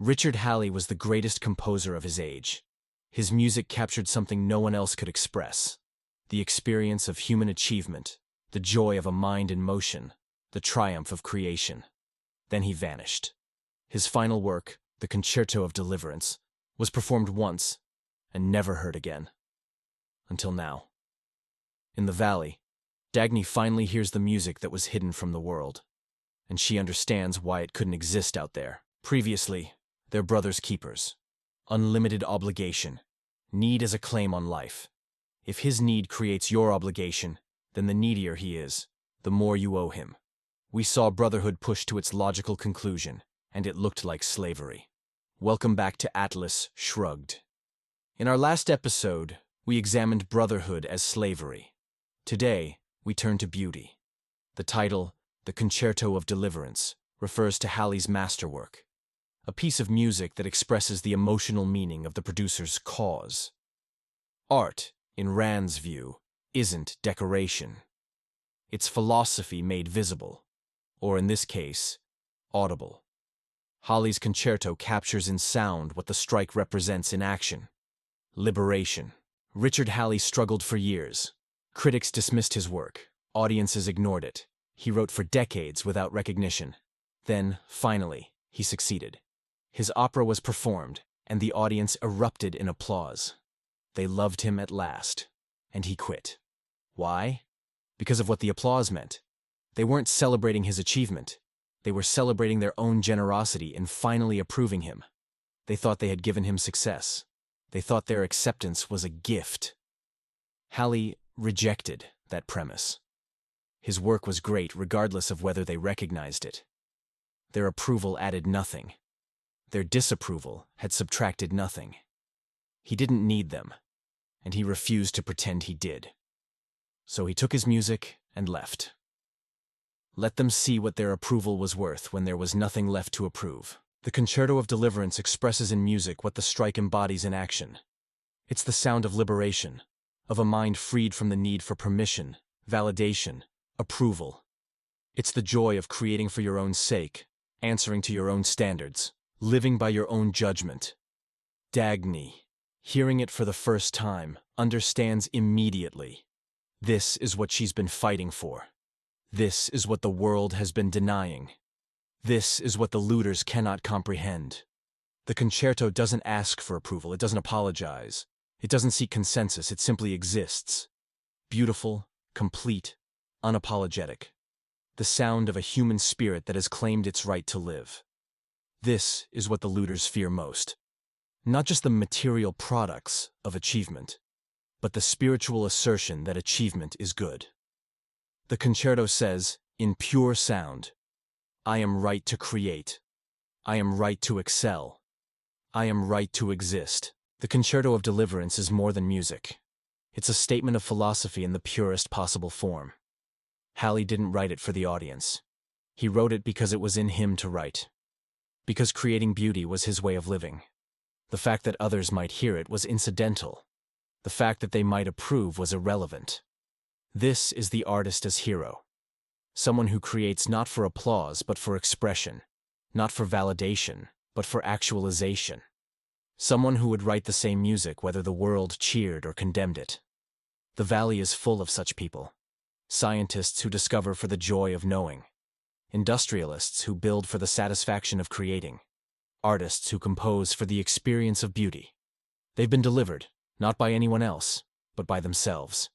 Richard Halley was the greatest composer of his age. His music captured something no one else could express: the experience of human achievement, the joy of a mind in motion, the triumph of creation. Then he vanished. His final work, the Concerto of Deliverance, was performed once and never heard again. Until now. In the valley, Dagny finally hears the music that was hidden from the world, and she understands why it couldn't exist out there. Previously, they're brother's keepers. Unlimited obligation. Need as a claim on life. If his need creates your obligation, then the needier he is, the more you owe him. We saw brotherhood pushed to its logical conclusion, and it looked like slavery. Welcome back to Atlas Shrugged. In our last episode, we examined brotherhood as slavery. Today, we turn to beauty. The title, The Concerto of Deliverance, refers to Halley's masterwork, a piece of music that expresses the emotional meaning of the producer's cause. Art, in Rand's view, isn't decoration. It's philosophy made visible, or in this case, audible. Halley's concerto captures in sound what the strike represents in action: liberation. Richard Halley struggled for years. Critics dismissed his work. Audiences ignored it. He wrote for decades without recognition. Then, finally, he succeeded. His opera was performed, and the audience erupted in applause. They loved him at last, and he quit. Why? Because of what the applause meant. They weren't celebrating his achievement. They were celebrating their own generosity in finally approving him. They thought they had given him success. They thought their acceptance was a gift. Halley rejected that premise. His work was great regardless of whether they recognized it. Their approval added nothing. Their disapproval had subtracted nothing. He didn't need them, and he refused to pretend he did. So he took his music and left. Let them see what their approval was worth when there was nothing left to approve. The Concerto of Deliverance expresses in music what the strike embodies in action. It's the sound of liberation, of a mind freed from the need for permission, validation, approval. It's the joy of creating for your own sake, answering to your own standards, living by your own judgment. Dagny, hearing it for the first time, understands immediately. This is what she's been fighting for. This is what the world has been denying. This is what the looters cannot comprehend. The concerto doesn't ask for approval, it doesn't apologize. It doesn't seek consensus, it simply exists. Beautiful, complete, unapologetic. The sound of a human spirit that has claimed its right to live. This is what the looters fear most. Not just the material products of achievement, but the spiritual assertion that achievement is good. The concerto says, in pure sound, I am right to create. I am right to excel. I am right to exist. The Concerto of Deliverance is more than music. It's a statement of philosophy in the purest possible form. Halley didn't write it for the audience. He wrote it because it was in him to write. Because creating beauty was his way of living. The fact that others might hear it was incidental. The fact that they might approve was irrelevant. This is the artist as hero. Someone who creates not for applause but for expression, not for validation but for actualization. Someone who would write the same music whether the world cheered or condemned it. The valley is full of such people. Scientists who discover for the joy of knowing. Industrialists who build for the satisfaction of creating. Artists who compose for the experience of beauty. They've been delivered, not by anyone else, but by themselves.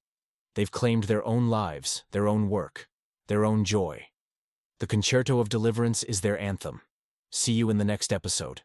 They've claimed their own lives, their own work, their own joy. The Concerto of Deliverance is their anthem. See you in the next episode.